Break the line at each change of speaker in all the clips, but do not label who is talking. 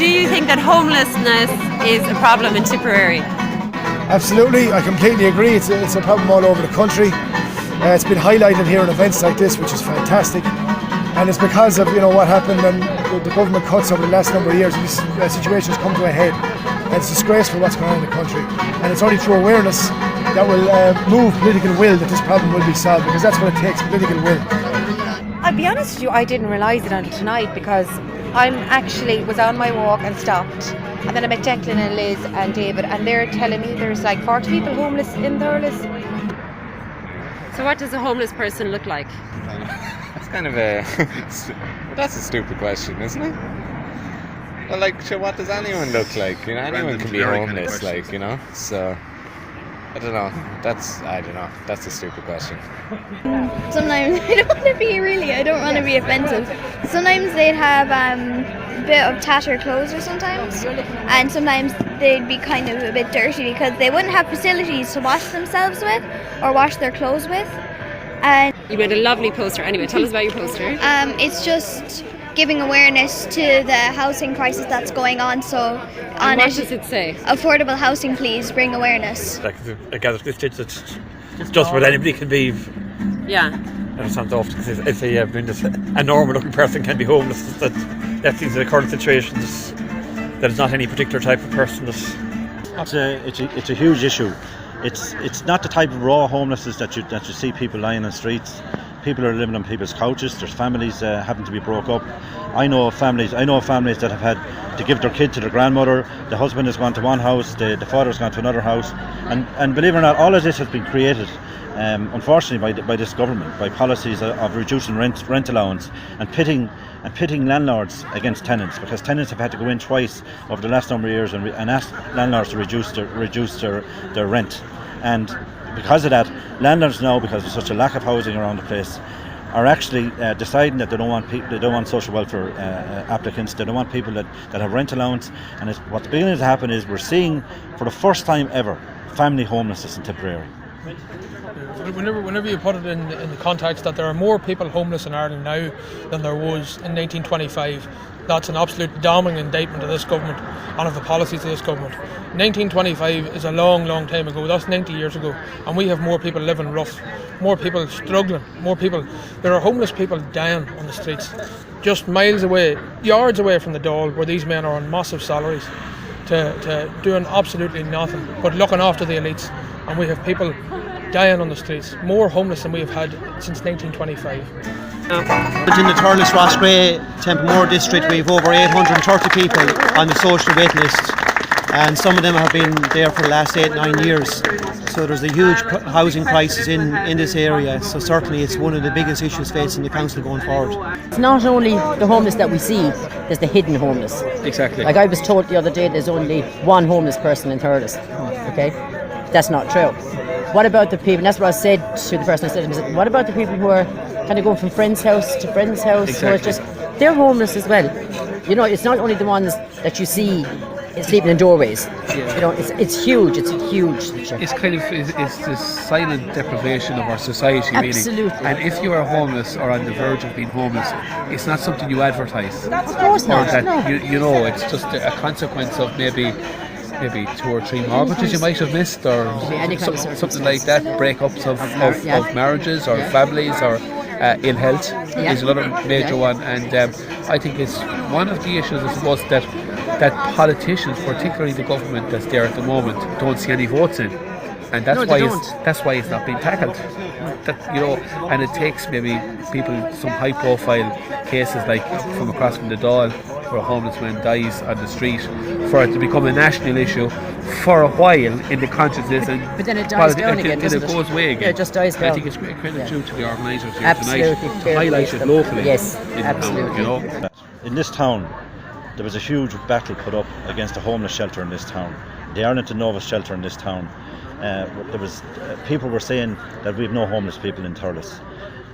do you think that homelessness is a problem in Tipperary?
Absolutely, I completely agree. It's a problem all over the country. It's been highlighted here in events like this, which is fantastic. And it's because of what happened when the government cuts over the last number of years. This situation has come to a head. And it's disgraceful what's going on in the country. And it's only through awareness that will move political will that this problem will be solved, because that's what it takes, political will.
I'll be honest with you, I didn't realise it until tonight, because I'm actually was on my walk and stopped, and then I met Declan and Liz and David, and they're telling me there's like 40 people homeless in Thurles.
So what does a homeless person look like?
That's kind of that's a stupid question, isn't it? Well, like, sure, what does anyone look like? Anyone can be homeless, so I don't know. That's a stupid question.
Sometimes I don't want to be offensive. Sometimes they'd have a bit of tattered clothes or sometimes. And sometimes they'd be kind of a bit dirty because they wouldn't have facilities to wash themselves with or wash their clothes with. And
you made a lovely poster. Anyway, tell us about your poster.
It's just giving awareness to the housing crisis that's going on. So
and what does it say?
Affordable housing, please bring awareness.
Like at this stage, it's just where anybody can be.
Yeah.
And it's not often if a normal looking person can be homeless. That these are the current situations. That it's not any particular type of person.
It's a huge issue. It's not the type of raw homelessness that you see people lying on the streets. People are living on people's couches. There's families having to be broke up. I know of families that have had to give their kid to their grandmother. The husband has gone to one house, the father has gone to another house, and believe it or not, all of this has been created, unfortunately, by this government, by policies of reducing rent allowance and pitting landlords against tenants, because tenants have had to go in twice over the last number of years and ask landlords to reduce their rent. And because of that, landlords now, because there's such a lack of housing around the place, are actually deciding that they don't want social welfare applicants. They don't want people that have rent allowance. And what's beginning to happen is we're seeing, for the first time ever, family homelessness in Tipperary.
Whenever you put it in the context that there are more people homeless in Ireland now than there was in 1925, that's an absolute damning indictment of this government and of the policies of this government. 1925 is a long, long time ago. That's 90 years ago, and we have more people living rough, more people struggling, more people. There are homeless people dying on the streets, just miles away, yards away from the Dáil, where these men are on massive salaries to doing absolutely nothing but looking after the elites, and we have people dying on the streets, more homeless than we have had since 1925.
In the Thurles Sleepout, Templemore district, we have over 830 people on the social wait list, and some of them have been there for the last 8-9 years. So there's a huge housing crisis in this area, so certainly it's one of the biggest issues facing the council going forward.
It's not only the homeless that we see, there's the hidden homeless.
Exactly.
Like I was told the other day, there's only one homeless person in Thurles. Okay? That's not true. What about the people, and that's what I said to the person I said, what about the people who are kind of going from friend's house to friend's house,
exactly.
who are they're homeless as well. It's not only the ones that you see sleeping in doorways.
Yeah.
It's huge. It's a huge issue.
It's kind of it's the silent deprivation of our society, really.
Absolutely.
And if you are homeless or on the verge of being homeless, it's not something you advertise.
Of course not.
Or that,
no.
It's just a consequence of maybe 2 or 3 mortgages you might have missed, or something like that, breakups of marriages or families, or ill health is another major one. And I think it's one of the issues, I suppose, that politicians, particularly the government that's there at the moment, don't see any votes in, and that's why it's not being tackled. And it takes maybe people, some high profile cases like from across from the Dáil, where a homeless man dies on the street, for it to become a national issue for a while in the consciousness,
but then it dies down again,
it goes away again.
Yeah, it just dies down.
I think it's credit due to the organisers here
absolutely
tonight to highlight it locally.
Yes,
in
absolutely.
Town,
In this town, there was a huge battle put up against a homeless shelter in this town, the Arlington Novus shelter in this town. People were saying that we have no homeless people in Thurles.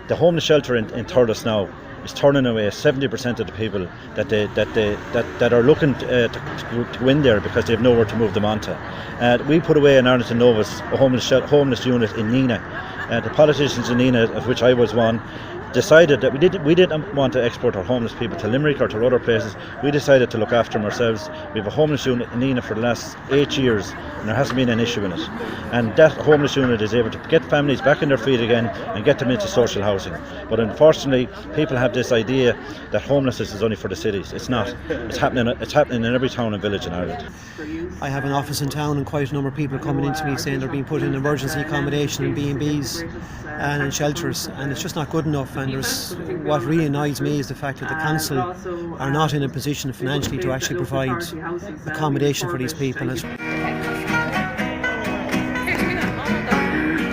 The homeless shelter in Thurles now is turning away 70% of the people that are looking to go in there because they have nowhere to move them onto. We put away in Arlington Novus a homeless unit in Nina. The politicians in Nina, of which I was one, decided that we didn't want to export our homeless people to Limerick or to other places. We decided to look after them ourselves. We have a homeless unit in Enna for the last 8 years, and there hasn't been an issue in it. And that homeless unit is able to get families back on their feet again and get them into social housing. But unfortunately, people have this idea that homelessness is only for the cities. It's not. It's happening in every town and village in Ireland.
I have an office in town, and quite a number of people are coming into me saying they're being put in emergency accommodation in B&Bs and in shelters, and it's just not good enough. And what really annoys me is the fact that the council are not in a position financially to actually provide accommodation for these people.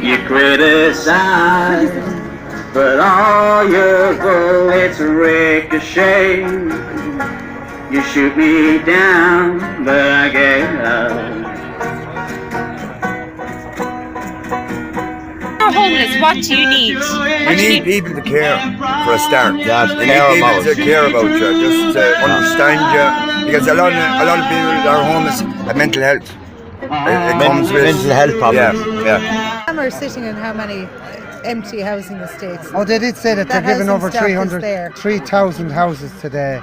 You criticize, but all your bullets ricochet. You shoot me down, but I get up.
Homeless, what do you need?
You need people to care for a start. Yeah, you need people to care about you, just to understand you, because a lot of people that are homeless have mental health. It comes with
mental health problems.
Yeah.
Some are sitting in how many empty housing estates?
Oh, they did say that they're giving over 3,000 houses today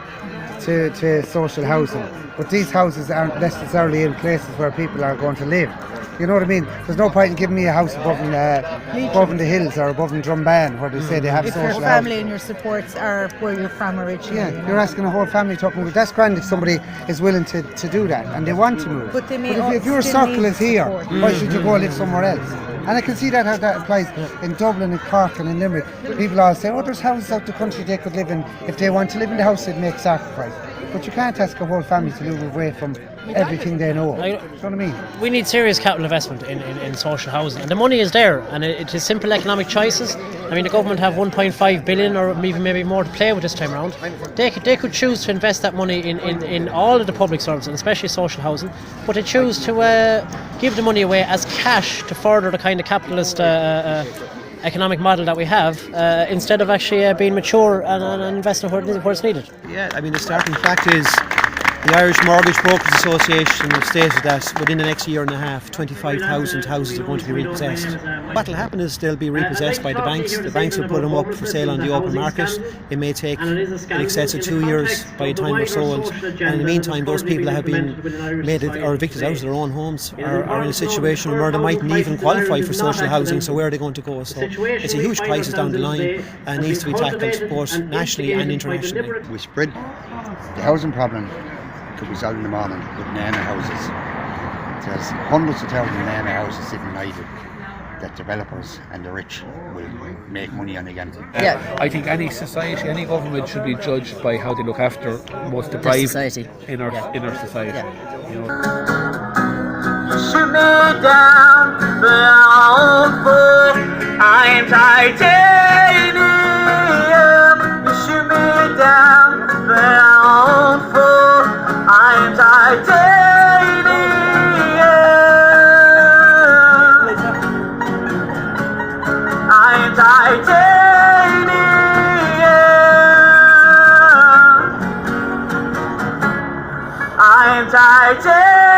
to social housing. But these houses aren't necessarily in places where people are going to live. You know what I mean? There's no point in giving me a house above in the hills or above in Drumban where they say they have social housing.
If your family and your supports are where you're from originally.
Yeah, you're asking a whole family to move. That's grand if somebody is willing to do that and they want to move.
But
if your circle is here, why should you go live somewhere else? And I can see that how that applies in Dublin, in Cork and in Limerick. People all say, oh, there's houses out the country they could live in. If they want to live in the house, they'd make sacrifice. But you can't ask a whole family to move away from everything they know. You know what I mean?
We need serious capital investment in social housing, and the money is there, and it is simple economic choices. I mean, the government have 1.5 billion or even maybe more to play with this time around. They could choose to invest that money in all of the public services, and especially social housing, but they choose to give the money away as cash to further the kind of capitalist economic model that we have, instead of actually being mature and investing where it's needed.
Yeah, I mean, the starting fact is the Irish Mortgage Brokers Association have stated that within the next year and a half, 25,000 houses are going to be repossessed. What will happen is they'll be repossessed by the banks. The banks will put them up for sale on the open market. It may take in excess of 2 years by the time they're sold. And in the meantime, those people that have been made or evicted out of their own homes are in a situation where they mightn't even qualify for social housing. So where are they going to go? So it's a huge crisis down the line and needs to be tackled both nationally and internationally.
We spread the housing problem. Could be solved in the morning with nana houses. There's hundreds of thousands of nana houses sitting idle that developers and the rich will make money on again.
I think any society, any government should be judged by how they look after most deprived in our society. You know.
Shoot me down, but I won't fall. I am titanium. You shoot me down, but I won't fall. I am titanium. I am titanium. I am titanium.